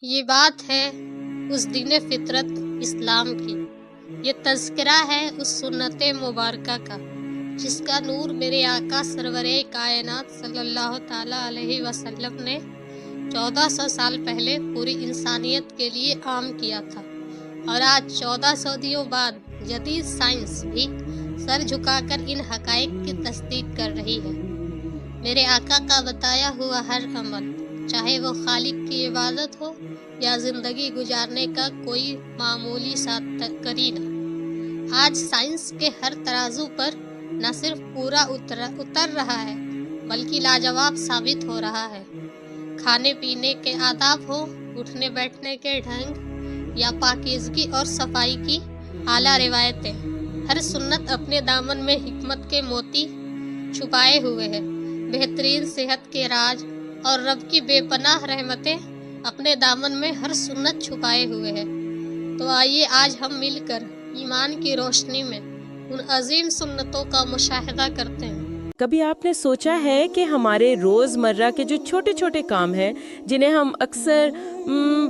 یہ بات ہے اس دین فطرت اسلام کی، یہ تذکرہ ہے اس سنت مبارکہ کا جس کا نور میرے آقا سرور کائنات صلی اللہ تعالیٰ علیہ وسلم نے 1400 سال پہلے پوری انسانیت کے لیے عام کیا تھا، اور آج 14 صدیوں بعد جدید سائنس بھی سر جھکا کر ان حقائق کی تصدیق کر رہی ہے۔ میرے آقا کا بتایا ہوا ہر عمل، چاہے وہ خالق کی عبادت ہو یا زندگی گزارنے کا کوئی معمولی سا کرینہ، آج سائنس کے ہر ترازو پر نہ صرف پورا اتر رہا ہے بلکہ لاجواب ثابت ہو رہا ہے۔ کھانے پینے کے آداب ہو، اٹھنے بیٹھنے کے ڈھنگ یا پاکیزگی اور صفائی کی اعلیٰ روایتیں، ہر سنت اپنے دامن میں حکمت کے موتی چھپائے ہوئے ہے۔ بہترین صحت کے راج اور رب کی بے پناہ رحمتیں اپنے دامن میں ہر سنت چھپائے ہوئے ہے۔ تو آئیے آج ہم مل کر ایمان کی روشنی میں ان عظیم سنتوں کا مشاہدہ کرتے ہیں۔ کبھی آپ نے سوچا ہے کہ ہمارے روزمرہ کے جو چھوٹے چھوٹے کام ہیں جنہیں ہم اکثر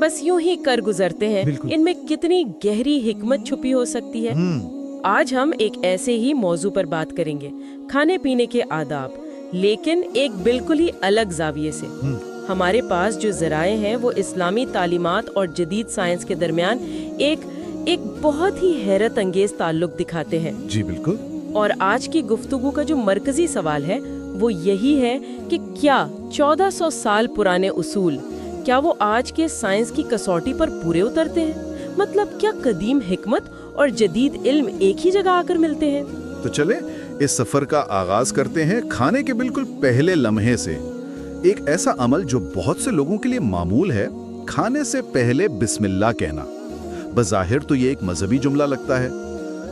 بس یوں ہی کر گزرتے ہیں، ان میں کتنی گہری حکمت چھپی ہو سکتی ہے؟ آج ہم ایک ایسے ہی موضوع پر بات کریں گے، کھانے پینے کے آداب، لیکن ایک بالکل ہی الگ زاویے سے۔ ہمارے پاس جو ذرائع ہیں وہ اسلامی تعلیمات اور جدید سائنس کے درمیان ایک بہت ہی حیرت انگیز تعلق دکھاتے ہیں۔ جی بالکل۔ اور آج کی گفتگو کا جو مرکزی سوال ہے وہ یہی ہے کہ کیا 1400 سال پرانے اصول، کیا وہ آج کے سائنس کی کسوٹی پر پورے اترتے ہیں؟ مطلب کیا قدیم حکمت اور جدید علم ایک ہی جگہ آ کر ملتے ہیں؟ تو چلیں اس سفر کا آغاز کرتے ہیں کھانے کے بالکل پہلے لمحے سے۔ ایک ایسا عمل جو بہت سے لوگوں کے لیے معمول ہے، کھانے سے پہلے بسم اللہ کہنا۔ بظاہر تو یہ ایک مذہبی جملہ لگتا ہے،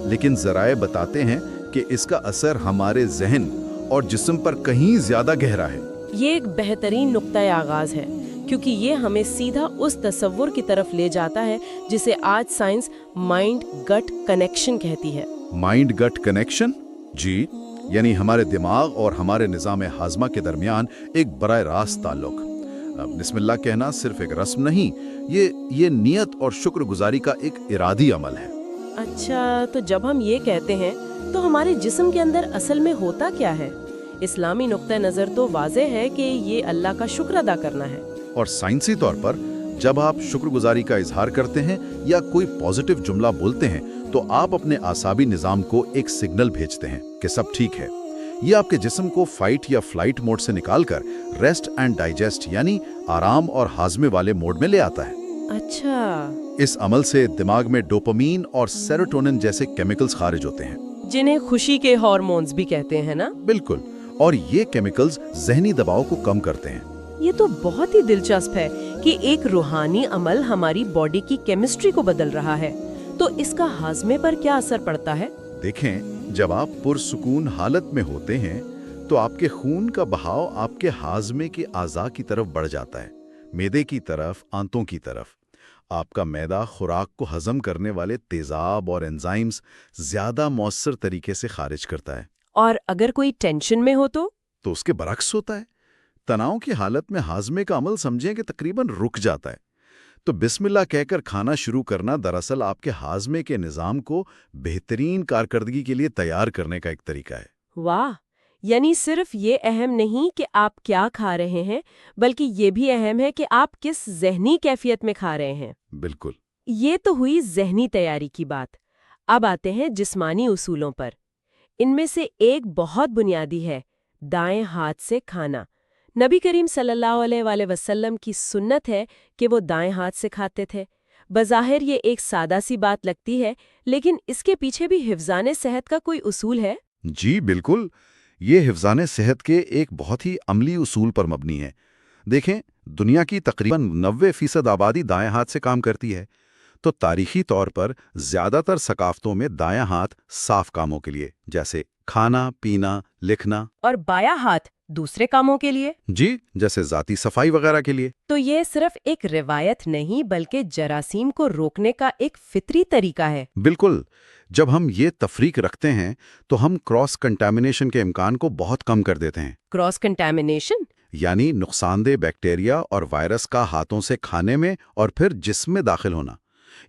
لیکن ذرائع بتاتے ہیں کہ اس کا اثر ہمارے ذہن اور جسم پر کہیں زیادہ گہرا ہے۔ یہ ایک بہترین نقطۂ آغاز ہے، کیونکہ یہ ہمیں سیدھا اس تصور کی طرف لے جاتا ہے جسے آج سائنس مائنڈ گٹ کنیکشن کہتی ہے۔ مائنڈ گٹ کنیکشن؟ جی، یعنی ہمارے دماغ اور ہمارے نظام ہاضمہ کے درمیان ایک براہ راست تعلق۔ بسم اللہ کہنا صرف ایک رسم نہیں، یہ نیت اور شکر گزاری کا ایک ارادی عمل ہے۔ اچھا، تو جب ہم یہ کہتے ہیں تو ہمارے جسم کے اندر اصل میں ہوتا کیا ہے؟ اسلامی نقطہ نظر تو واضح ہے کہ یہ اللہ کا شکر ادا کرنا ہے۔ اور سائنسی طور پر جب آپ شکر گزاری کا اظہار کرتے ہیں یا کوئی پازیٹیو جملہ بولتے ہیں تو آپ اپنے اعصابی نظام کو ایک سگنل بھیجتے ہیں کہ سب ٹھیک ہے۔ یہ آپ کے جسم کو فائٹ یا فلائٹ موڈ سے نکال کر ریسٹ اینڈ ڈائجسٹ یعنی آرام اور ہاضمے والے موڈ میں لے آتا ہے۔ اچھا، اس عمل سے دماغ میں ڈوپامین اور سیروٹونن جیسے کیمیکلز خارج ہوتے ہیں، جنہیں خوشی کے ہارمونز بھی کہتے ہیں نا؟ بالکل، اور یہ کیمیکلز ذہنی دباؤ کو کم کرتے ہیں۔ یہ تو بہت ہی دلچسپ ہے کہ ایک روحانی عمل ہماری باڈی کی کیمسٹری کو بدل رہا ہے، تو اس کا ہاضمے پر کیا اثر پڑتا ہے؟ دیکھیں، جب آپ پرسکون حالت میں ہوتے ہیں تو آپ کے خون کا بہاؤ آپ کے ہاضمے کے اعضاء کی طرف بڑھ جاتا ہے، معدے کی طرف، آنتوں کی طرف۔ آپ کا معدہ خوراک کو ہضم کرنے والے تیزاب اور انزائمز زیادہ مؤثر طریقے سے خارج کرتا ہے۔ اور اگر کوئی ٹینشن میں ہو تو اس کے برعکس ہوتا ہے۔ تناؤ کی حالت میں ہاضمے کا عمل سمجھیں کہ تقریباً رک جاتا ہے۔ تو بسم اللہ کہہ کر کھانا شروع کرنا دراصل آپ کے ہاضمے کے نظام کو بہترین کارکردگی کے لیے تیار کرنے کا ایک طریقہ ہے۔ واہ، یعنی صرف یہ اہم نہیں کہ آپ کیا کھا رہے ہیں، بلکہ یہ بھی اہم ہے کہ آپ کس ذہنی کیفیت میں کھا رہے ہیں۔ بالکل۔ یہ تو ہوئی ذہنی تیاری کی بات۔ اب آتے ہیں جسمانی اصولوں پر۔ ان میں سے ایک بہت بنیادی ہے، دائیں ہاتھ سے کھانا۔ نبی کریم صلی اللہ علیہ وآلہ وسلم کی سنت ہے کہ وہ دائیں ہاتھ سے کھاتے تھے۔ بظاہر یہ ایک سادہ سی بات لگتی ہے، لیکن اس کے پیچھے بھی حفظان صحت کا کوئی اصول ہے؟ جی بالکل، یہ حفظان صحت کے ایک بہت ہی عملی اصول پر مبنی ہے۔ دیکھیں، دنیا کی تقریباً 90% آبادی دائیں ہاتھ سے کام کرتی ہے، تو تاریخی طور پر زیادہ تر ثقافتوں میں دایاں ہاتھ صاف کاموں کے لیے، جیسے کھانا پینا، لکھنا، اور بایاں ہاتھ دوسرے کاموں کے لیے؟ جی، جیسے ذاتی صفائی وغیرہ کے لیے۔ تو یہ صرف ایک روایت نہیں بلکہ جراثیم کو روکنے کا ایک فطری طریقہ ہے۔ بالکل، جب ہم یہ تفریق رکھتے ہیں تو ہم کراس کنٹامینیشن کے امکان کو بہت کم کر دیتے ہیں۔ کراس کنٹامینیشن यानी नुकसानदेह बैक्टीरिया और वायरस का हाथों से खाने में और फिर जिस्म में दाखिल होना।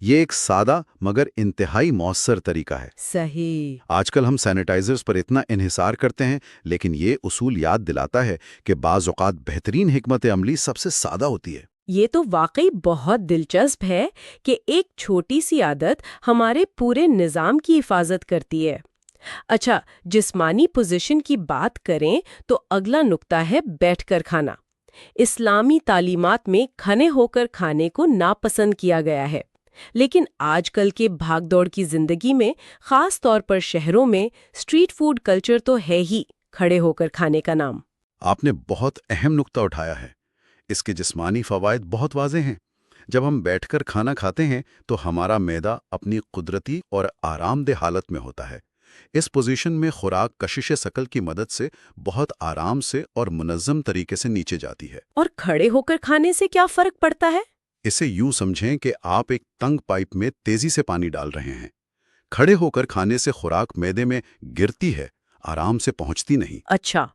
ये एक सादा मगर इंतहाई मौसर तरीका है। सही। आजकल हम सैनिटाइजर्स पर इतना इन्हिसार करते हैं, लेकिन ये उसूल याद दिलाता है कि बाज़ औक़ात बेहतरीन हिकमत अमली सबसे सादा होती है। ये तो वाकई बहुत दिलचस्प है कि एक छोटी सी आदत हमारे पूरे निज़ाम की हिफाजत करती है। अच्छा, जिस्मानी पोजीशन की बात करें तो अगला नुक्ता है बैठकर खाना। इस्लामी तालीमात में खड़े होकर खाने को नापसंद किया गया है, लेकिन आजकल के भागदौड़ की जिंदगी में, खास तौर पर शहरों में, स्ट्रीट फूड कल्चर तो है ही खड़े होकर खाने का नाम। आपने बहुत अहम नुक्ता उठाया है। इसके जिस्मानी फ़वाइद बहुत वाज़ेह हैं। जब हम बैठकर खाना खाते हैं तो हमारा मैदा अपनी कुदरती और आरामदेह हालत में होता है। इस पोजीशन में खुराक कशिश शकल की मदद से बहुत आराम से और मुनज़्ज़म तरीके से नीचे जाती है। और खड़े होकर खाने से क्या फर्क पड़ता है? इसे यूं समझें कि आप एक तंग पाइप में तेजी से पानी डाल रहे हैं। खड़े होकर खाने से खुराक मैदे में गिरती है, आराम से पहुंचती नहीं। अच्छा।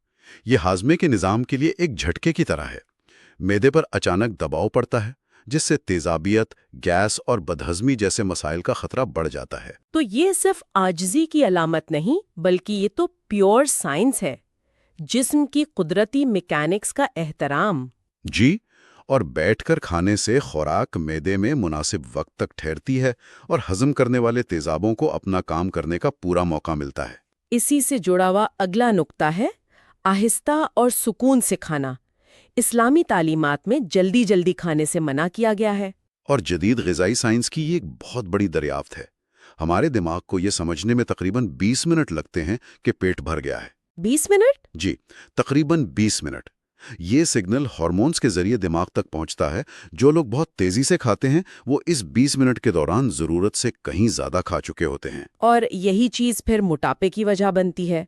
ये हाजमे के निज़ाम के लिए एक झटके की तरह है। मैदे पर अचानक दबाव पड़ता है, जिससे तेजाबियत, गैस और बदहज़मी जैसे मसाइल का खतरा बढ़ जाता है। तो ये सिर्फ आजिज़ी की अलामत नहीं, बल्कि ये तो प्योर साइंस है, जिस्म की कुदरती मैकेनिक्स का एहतराम। जी, और बैठकर खाने से खुराक मैदे में मुनासिब वक्त तक ठहरती है और हजम करने वाले तेजाबों को अपना काम करने का पूरा मौका मिलता है। इसी से जुड़ा हुआ अगला नुक्ता है आहिस्ता और सुकून से खाना। इस्लामी तालीमात में जल्दी जल्दी खाने से मना किया गया है। और जदीद ग़िज़ाई साइंस की ये एक बहुत बड़ी दरियाफ्त है। हमारे दिमाग को ये समझने में तकरीबन 20 मिनट लगते हैं कि पेट भर गया है। 20 मिनट? जी, तकरीबन 20 मिनट। ये सिग्नल हार्मोन्स के जरिए दिमाग तक पहुंचता है। जो लोग बहुत तेजी से खाते हैं वो इस 20 मिनट के दौरान ज़रूरत से कहीं ज़्यादा खा चुके होते हैं। और यही चीज़ फिर मोटापे की वजह बनती है।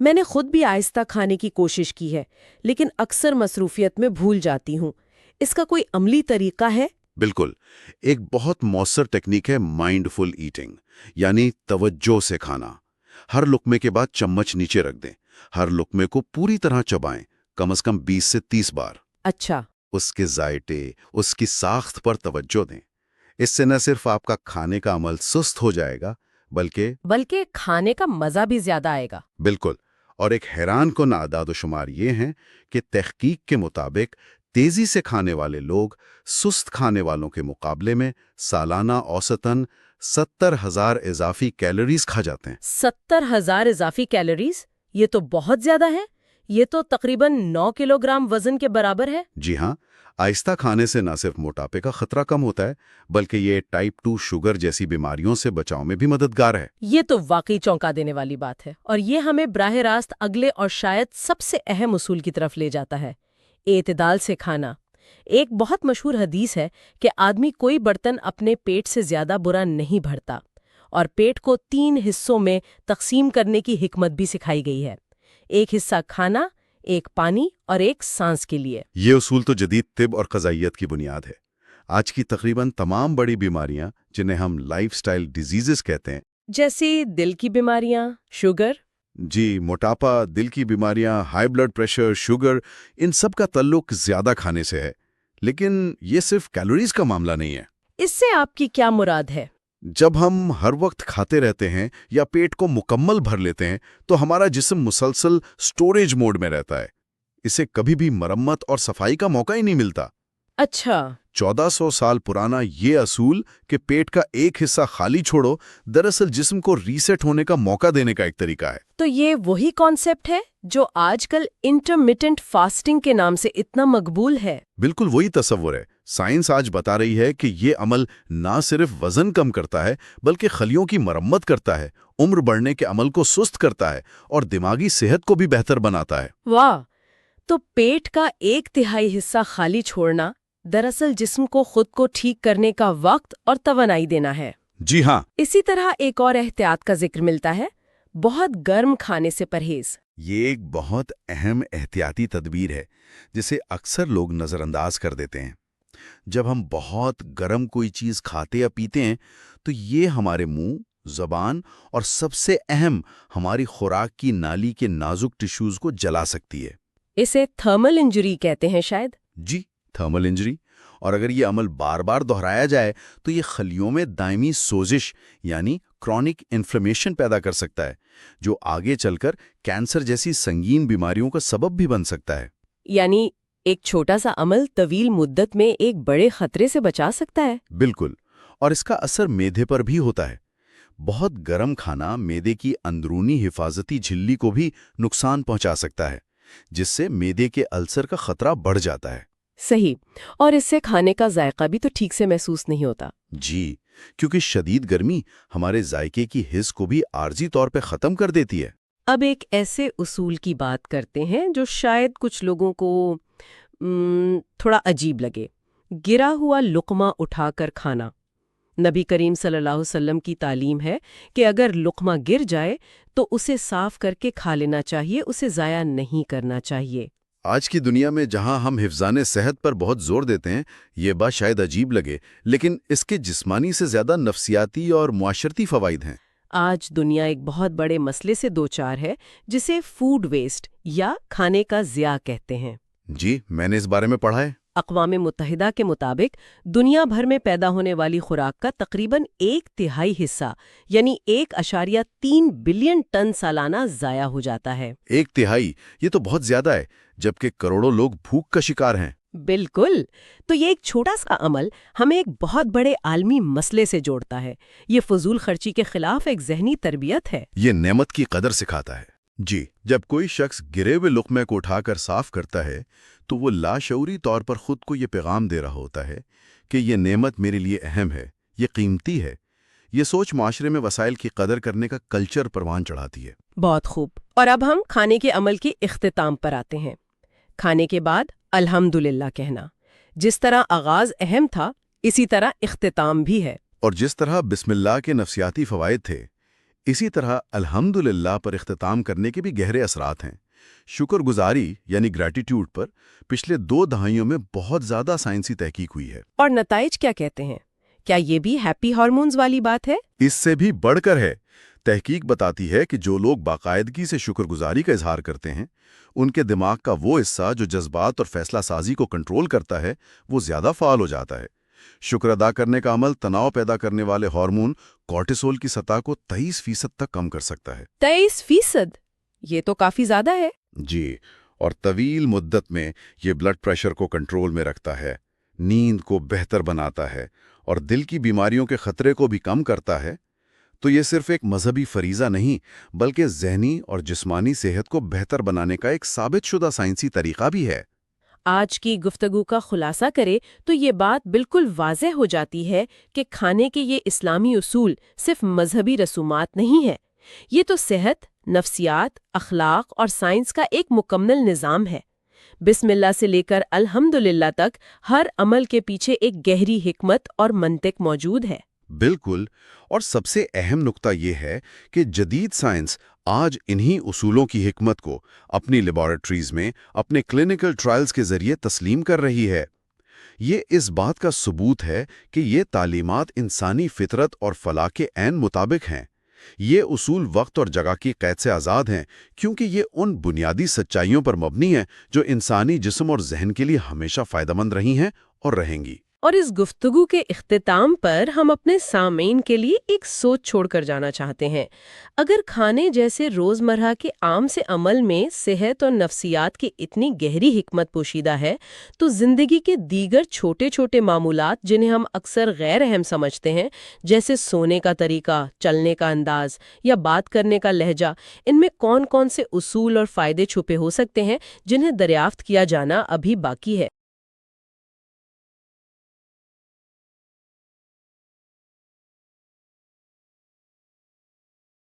मैंने खुद भी आहिस्ता खाने की कोशिश की है, लेकिन अक्सर मसरूफियत में भूल जाती हूँ। इसका कोई अमली तरीका है? बिल्कुल, एक बहुत मौसर टेक्निक है माइंडफुल ईटिंग, यानी तवज्जो से खाना। हर लुकमे के बाद चम्मच नीचे रख दें। हर लुकमे को पूरी तरह चबाएं, कम से कम 20 से 30 बार। अच्छा। उसके जायटे, उसकी साख्त पर तवज्जो दें। इससे न सिर्फ आपका खाने का अमल सुस्त हो जाएगा, बल्कि खाने का मज़ा भी ज़्यादा आएगा। बिल्कुल। और एक हैरान कुन आदाद-ओ-शुमार ये हैं कि तहकीक के मुताबिक तेजी से खाने वाले लोग सुस्त खाने वालों के मुकाबले में सालाना औसतन 70,000 इजाफी कैलोरीज खा जाते हैं। 70,000 इजाफी कैलोरीज? ये तो बहुत ज्यादा है। ये तो तकरीबन 9 किलोग्राम वजन के बराबर है। जी हाँ, आहिस्ता खाने से न सिर्फ मोटापे का खतरा कम होता है, बल्कि ये टाइप 2 शुगर जैसी बीमारियों से बचाव में भी मददगार है। ये तो वाकई चौंका देने वाली बात है, और ये हमें ब्राह रास्त अगले और शायद सबसे अहम उसूल की तरफ ले जाता है, एतदाल से खाना। एक बहुत मशहूर हदीस है कि आदमी कोई बर्तन अपने पेट से ज्यादा बुरा नहीं भरता, और पेट को 3 हिस्सों में तकसीम करने की हिकमत भी सिखाई गई है। एक हिस्सा खाना, एक पानी और एक सांस के लिए। ये उसूल तो जदीद तिब और क़ज़ाइयत की बुनियाद है। आज की तकरीबन तमाम बड़ी बीमारियां, जिन्हें हम लाइफस्टाइल डिजीजेस कहते हैं, जैसे दिल की बीमारियां, शुगर, जी, मोटापा, दिल की बीमारियां, हाई ब्लड प्रेशर, शुगर, इन सब का तल्लुक ज्यादा खाने से है। लेकिन ये सिर्फ कैलोरीज का मामला नहीं है। इससे आपकी क्या मुराद है? जब हम हर वक्त खाते रहते हैं या पेट को मुकम्मल भर लेते हैं तो हमारा जिस्म मुसलसल स्टोरेज मोड में रहता है। इसे कभी भी मरम्मत और सफाई का मौका ही नहीं मिलता। अच्छा। 1400 साल पुराना ये असूल कि पेट का एक हिस्सा खाली छोड़ो, दरअसल जिस्म को रीसेट होने का मौका देने का एक तरीका है। तो ये वही कॉन्सेप्ट है जो आजकल इंटरमिटेंट फास्टिंग के नाम से इतना मकबूल है। बिल्कुल वही तस्वुर है। साइंस आज बता रही है कि ये अमल ना सिर्फ वजन कम करता है, बल्कि खलियों की मरम्मत करता है, उम्र बढ़ने के अमल को सुस्त करता है और दिमागी सेहत को भी बेहतर बनाता है। वाह! तो पेट का 1/3 हिस्सा खाली छोड़ना दरअसल जिस्म को खुद को ठीक करने का वक्त और तवानाई देना है। जी हाँ। इसी तरह एक और एहतियात का जिक्र मिलता है, बहुत गर्म खाने से परहेज। ये एक बहुत अहम एहतियाती तदबीर है जिसे अक्सर लोग नज़रअंदाज कर देते हैं। जब हम बहुत गर्म कोई चीज़ खाते या पीते हैं तो ये हमारे मुंह, ज़बान और सबसे अहम हमारी खुराक की नाली के नाजुक टिश्यूज़ को जला सकती है। इसे थर्मल इंजरी कहते हैं शायद। जी, थर्मल इंजरी। और अगर ये अमल बार बार दोहराया जाए तो ये खलियों में दायमी सोजिश यानी क्रॉनिक इन्फ्लेमेशन पैदा कर सकता है, जो आगे चलकर कैंसर जैसी संगीन बीमारियों का सबब भी बन सकता है। यानी एक छोटा सा अमल तवील मुद्दत में एक बड़े खतरे से बचा सकता है। बिल्कुल। और इसका असर मेदे पर भी होता है। बहुत गर्म खाना मेदे की अंदरूनी हिफाजती झिल्ली को भी नुकसान पहुंचा सकता है, जिससे मेदे के अल्सर का खतरा बढ़ जाता है। सही। और इससे खाने का जायका भी तो ठीक से महसूस नहीं होता। जी, क्योंकि शदीद गर्मी हमारे जायके की हिस्स को भी आर्जी तौर पे खत्म कर देती है। अब एक ऐसे उसूल की बात करते हैं जो शायद कुछ लोगों को थोड़ा अजीब लगे। गिरा हुआ लुक़मा उठाकर खाना। नबी करीम सल्लल्लाहु अलैहि वसल्लम की तालीम है कि अगर लुक़मा गिर जाए तो उसे साफ करके खा लेना चाहिए, उसे ज़ाया नहीं करना चाहिए। आज की दुनिया में जहां हम हिफ्ज़ाने सेहत पर बहुत जोर देते हैं, ये बात शायद अजीब लगे, लेकिन इसके जिस्मानी से ज़्यादा नफ्सियाती और मुआशरती फ़वाइद हैं। आज दुनिया एक बहुत बड़े मसले से दो चार है, जिसे फूड वेस्ट या खाने का ज़िया कहते हैं। जी, मैंने इस बारे में पढ़ा है। अक़वाम मुत्तहिदा के मुताबिक दुनिया भर में पैदा होने वाली खुराक का तकरीबन 1/3 हिस्सा यानी 1.3 बिलियन टन सालाना ज़ाया हो जाता है। 1/3, ये तो बहुत ज्यादा है, जबकि करोड़ों लोग भूख का शिकार हैं। बिल्कुल। तो ये एक छोटा सा अमल हमें एक बहुत बड़े आलमी मसले से जोड़ता है। ये फजूल खर्ची के खिलाफ एक ज़हनी तरबियत है। ये नेमत की कदर सिखाता है। जी, जब कोई शख्स गिरे हुए लुक़मे को उठाकर साफ करता है तो वो लाशऊरी तौर पर खुद को ये पैगाम दे रहा होता है कि ये नेमत मेरे लिए अहम है, ये कीमती है। ये सोच माशरे में वसाइल की कदर करने का कल्चर परवान चढ़ाती है। बहुत खूब। और अब हम खाने के अमल के इख्तिताम पर आते हैं। खाने के बाद अल्हम्दुलिल्लाह कहना। जिस तरह आगाज अहम था, इसी तरह इख्तिताम भी है। और जिस तरह बिस्मिल्लाह के नफ्सियाती फ़वाइद थे, इसी तरह अल्हम्दुलिल्लाह पर इख्तिताम करने के भी गहरे असरात हैं। शुक्रगुजारी यानी ग्रैटिट्यूड पर पिछले 2 दहाइयों में बहुत ज़्यादा साइंसी तहकीक हुई है। और नताइज क्या कहते हैं? क्या ये भी हैप्पी हार्मोन्स वाली बात है? इससे भी बढ़कर है। तहकीक बताती है कि जो लोग बाकायदगी से शुक्रगुजारी का इजहार करते हैं, उनके दिमाग का वो हिस्सा जो जज्बात और फैसला साजी को कंट्रोल करता है, वो ज़्यादा फाल हो जाता है। शुक्र अदा करने का अमल तनाव पैदा करने वाले हार्मोन कॉर्टिसोल की सतह को 23% तक कम कर सकता है। 23%? ये तो काफी ज्यादा है। जी, और तवील मुद्दत में ये ब्लड प्रेशर को कंट्रोल में रखता है, नींद को बेहतर बनाता है और दिल की बीमारियों के खतरे को भी कम करता है। तो ये सिर्फ एक मजहबी फरीज़ा नहीं, बल्कि ज़हनी और जिस्मानी सेहत को बेहतर बनाने का एक साबितशुदा साइंसी तरीका भी है। आज की गुफ्तगू का खुलासा करे तो ये बात बिल्कुल वाज़ेह हो जाती है कि खाने के ये इस्लामी उसूल सिर्फ मजहबी रसूमात नहीं है। ये तो सेहत, नफ्सियात, अखलाक और साइंस का एक मुकम्मल निज़ाम है। बिस्मिल्लाह से लेकर अल्हम्दुलिल्लाह तक हर अमल के पीछे एक गहरी हिकमत और मंतिक मौजूद है। बिल्कुल। और सबसे अहम नुक्ता ये है कि जदीद साइंस आज इन्हीं उसूलों की हिकमत को अपनी लेबॉरेटरीज में अपने क्लिनिकल ट्रायल्स के जरिए तस्लीम कर रही है। ये इस बात का सबूत है कि ये तालीमात इंसानी फितरत और फलाह के ऐन मुताबिक हैं। ये उसूल वक्त और जगह की कैद से आज़ाद हैं, क्योंकि ये उन बुनियादी सच्चाइयों पर मबनी हैं जो इंसानी जिस्म और जहन के लिए हमेशा फ़ायदेमंद रही हैं और रहेंगी। और इस गुफ्तगू के इख्तिताम पर हम अपने सामीन के लिए एक सोच छोड़कर जाना चाहते हैं। अगर खाने जैसे रोज़मर्रा के आम से अमल में सेहत और नफ्सियात की इतनी गहरी हिकमत पोशीदा है, तो ज़िंदगी के दीगर छोटे छोटे मामूलात जिन्हें हम अक्सर गैर अहम समझते हैं, जैसे सोने का तरीका, चलने का अंदाज या बात करने का लहजा, इनमें कौन कौन से उसूल और फ़ायदे छुपे हो सकते हैं जिन्हें दरियाफ्त किया जाना अभी बाकी है।